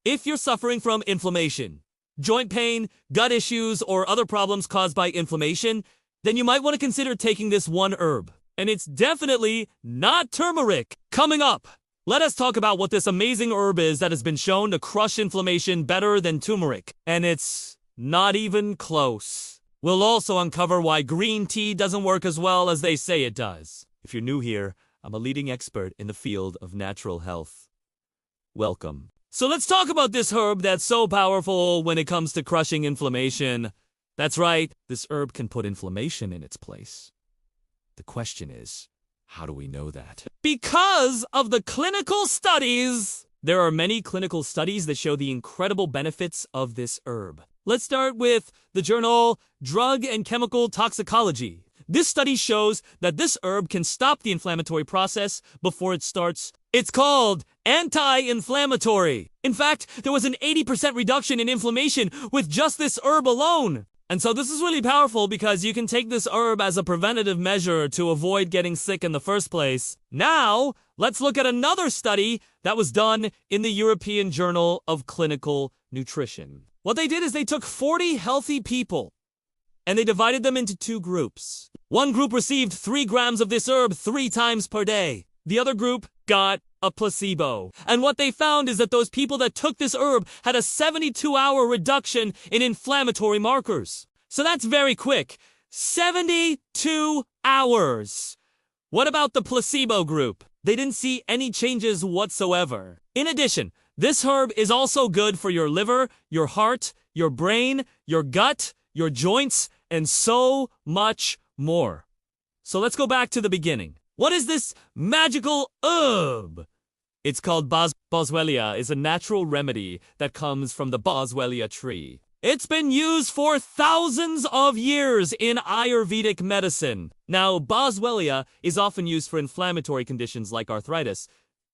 If you're suffering from inflammation, joint pain, gut issues, or other problems caused by inflammation, then you might want to consider taking this one herb. And it's definitely not turmeric. Coming up, let us talk about what this amazing herb is that has been shown to crush inflammation better than turmeric. And it's not even close. We'll also uncover why green tea doesn't work as well as they say it does. If you're new here, I'm a leading expert in the field of natural health. Welcome. So let's talk about this herb that's so powerful when it comes to crushing inflammation. That's right, this herb can put inflammation in its place. The question is, how do we know that? Because of the clinical studies! There are many clinical studies that show the incredible benefits of this herb. Let's start with the journal Drug and Chemical Toxicology. This study shows that this herb can stop the inflammatory process before it starts. It's called anti-inflammatory. In fact, there was an 80% reduction in inflammation with just this herb alone. And so this is really powerful because you can take this herb as a preventative measure to avoid getting sick in the first place. Now, let's look at another study that was done in the European Journal of Clinical Nutrition. What they did is they took 40 healthy people and they divided them into two groups. One group received 3 grams of this herb 3 times per day. The other group got a placebo. And what they found is that those people that took this herb had a 72-hour reduction in inflammatory markers. So that's very quick. 72 hours. What about the placebo group? They didn't see any changes whatsoever. In addition, this herb is also good for your liver, your heart, your brain, your gut, your joints, and so much more. So let's go back to the beginning. What is this magical herb? It's called Boswellia. Is a natural remedy that comes from the Boswellia tree. It's been used for thousands of years in Ayurvedic medicine. Now, Boswellia is often used for inflammatory conditions like arthritis,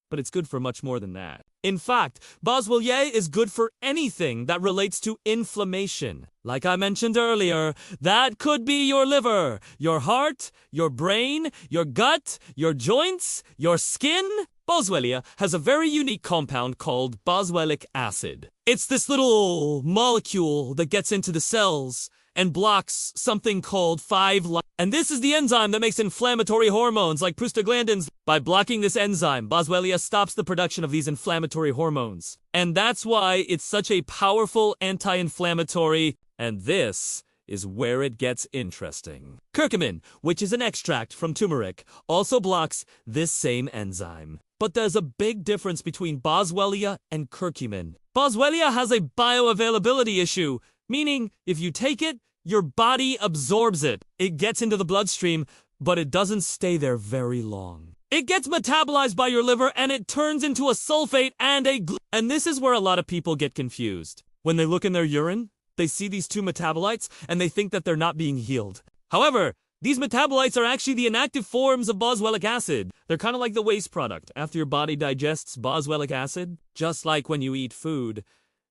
but it's good for much more than that. In fact, Boswellia is good for anything that relates to inflammation. Like I mentioned earlier, that could be your liver, your heart, your brain, your gut, your joints, your skin. Boswellia has a very unique compound called boswellic acid. It's this little molecule that gets into the cells and blocks something called 5-light. And this is the enzyme that makes inflammatory hormones like prostaglandins. By blocking this enzyme, Boswellia stops the production of these inflammatory hormones. And that's why it's such a powerful anti-inflammatory. And this is where it gets interesting. Curcumin, which is an extract from turmeric, also blocks this same enzyme. But there's a big difference between Boswellia and curcumin. Boswellia has a bioavailability issue, meaning if you take it, your body absorbs it. It gets into the bloodstream, but it doesn't stay there very long. It gets metabolized by your liver and it turns into a sulfate and and this is where a lot of people get confused. When they look in their urine, they see these two metabolites and they think that they're not being healed. However, these metabolites are actually the inactive forms of boswellic acid. They're kind of like the waste product. After your body digests boswellic acid, just like when you eat food,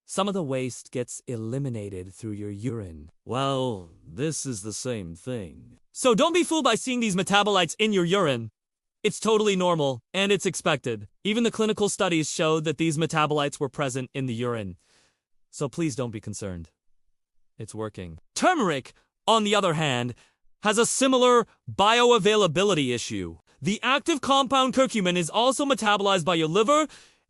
some of the waste gets eliminated through your urine. Well, this is the same thing. So don't be fooled by seeing these metabolites in your urine. It's totally normal, and it's expected. Even the clinical studies showed that these metabolites were present in the urine. So please don't be concerned. It's working. Turmeric, on the other hand, has a similar bioavailability issue. The active compound curcumin is also metabolized by your liver,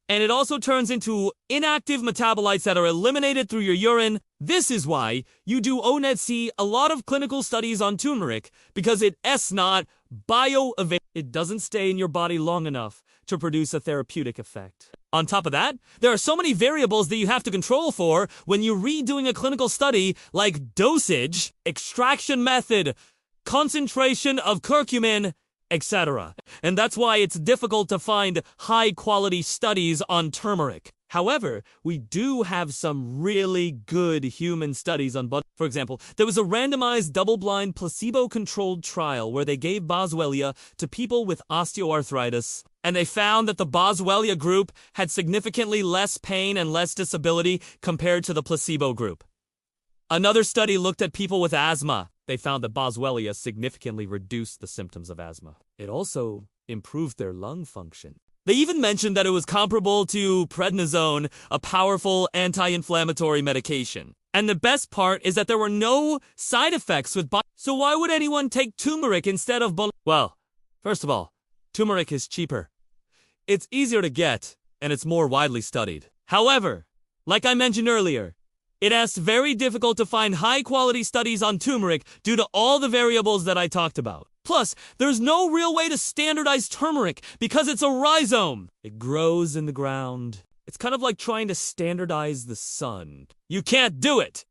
and it also turns into inactive metabolites that are eliminated through your urine. This is why you do see a lot of clinical studies on turmeric, because it's not bioavailable. It doesn't stay in your body long enough to produce a therapeutic effect. On top of that, there are so many variables that you have to control for when you're redoing a clinical study, like dosage, extraction method, concentration of curcumin, etc. And that's why it's difficult to find high-quality studies on turmeric. However, we do have some really good human studies on For example, there was a randomized double-blind placebo-controlled trial where they gave Boswellia to people with osteoarthritis, and they found that the Boswellia group had significantly less pain and less disability compared to the placebo group. Another study looked at people with asthma. They found that Boswellia significantly reduced the symptoms of asthma. It also improved their lung function. They even mentioned that it was comparable to prednisone, a powerful anti-inflammatory medication. And the best part is that there were no side effects with so why would anyone take turmeric instead of Well, first of all, turmeric is cheaper. It's easier to get, and it's more widely studied. However, like I mentioned earlier, it is very difficult to find high-quality studies on turmeric due to all the variables that I talked about. Plus, there's no real way to standardize turmeric because it's a rhizome. It grows in the ground. It's kind of like trying to standardize the sun. You can't do it.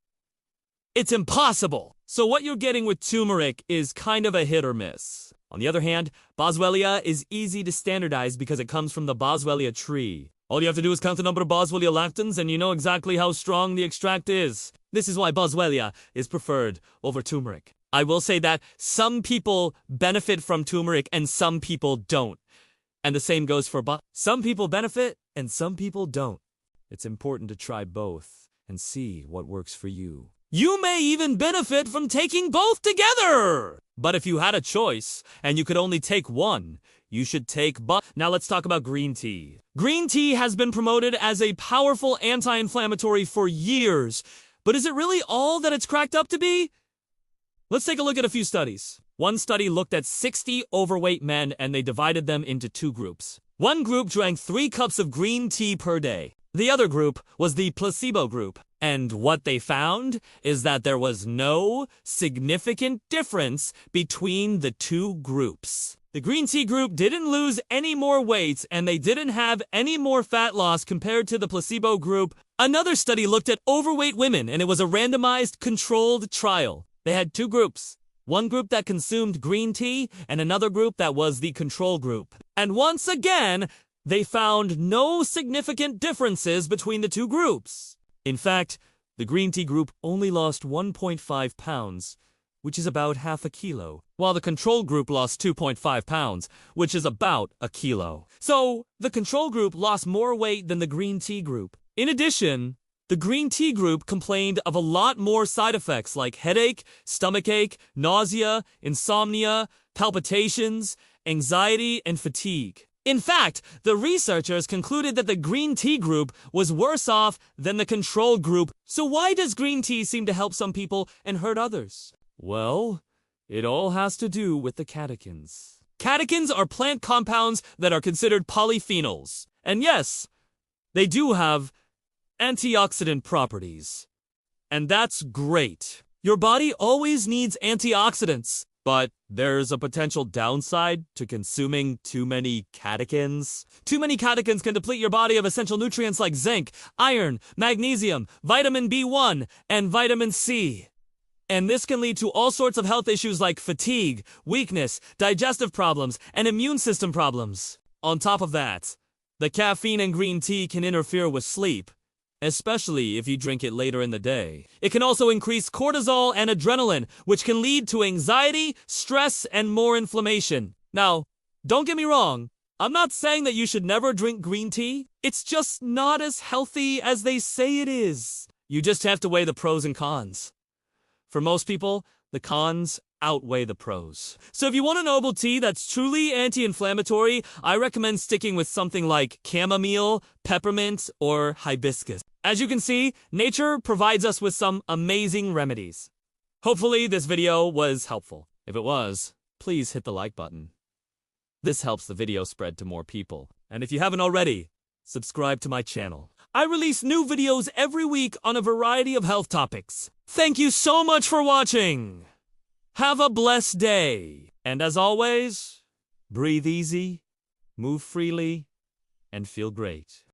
It's impossible. So what you're getting with turmeric is kind of a hit or miss. On the other hand, Boswellia is easy to standardize because it comes from the Boswellia tree. All you have to do is count the number of Boswellia lactans and you know exactly how strong the extract is. This is why Boswellia is preferred over turmeric. I will say that some people benefit from turmeric and some people don't. And the same goes for some people benefit and some people don't. It's important to try both and see what works for you. You may even benefit from taking both together! But if you had a choice and you could only take one, you should take Now let's talk about green tea. Green tea has been promoted as a powerful anti-inflammatory for years. But is it really all that it's cracked up to be? Let's take a look at a few studies. One study looked at 60 overweight men and they divided them into two groups. One group drank 3 cups of green tea per day. The other group was the placebo group. And what they found is that there was no significant difference between the two groups. The green tea group didn't lose any more weight and they didn't have any more fat loss compared to the placebo group. Another study looked at overweight women and it was a randomized controlled trial. They had 2 groups, one group that consumed green tea and another group that was the control group. And once again, they found no significant differences between the 2 groups. In fact, the green tea group only lost 1.5 pounds, which is about half a kilo, while the control group lost 2.5 pounds, which is about a kilo. So, the control group lost more weight than the green tea group. In addition, the green tea group complained of a lot more side effects like headache, stomachache, nausea, insomnia, palpitations, anxiety, and fatigue. In fact, the researchers concluded that the green tea group was worse off than the control group. So why does green tea seem to help some people and hurt others? Well, it all has to do with the catechins. Catechins are plant compounds that are considered polyphenols. And yes, they do have antioxidant properties. And that's great. Your body always needs antioxidants. But there's a potential downside to consuming too many catechins. Too many catechins can deplete your body of essential nutrients like zinc, iron, magnesium, vitamin B1, and vitamin C. And this can lead to all sorts of health issues like fatigue, weakness, digestive problems, and immune system problems. On top of that, the caffeine in green tea can interfere with sleep, especially if you drink it later in the day. It can also increase cortisol and adrenaline, which can lead to anxiety, stress, and more inflammation. Now, don't get me wrong, I'm not saying that you should never drink green tea. It's just not as healthy as they say it is. You just have to weigh the pros and cons. For most people, the cons outweigh the pros. So if you want a noble tea that's truly anti-inflammatory, I recommend sticking with something like chamomile, peppermint, or hibiscus. As you can see, nature provides us with some amazing remedies. Hopefully this video was helpful. If it was, please hit the like button. This helps the video spread to more people. And if you haven't already, subscribe to my channel. I release new videos every week on a variety of health topics. Thank you so much for watching. Have a blessed day. And as always, breathe easy, move freely, and feel great.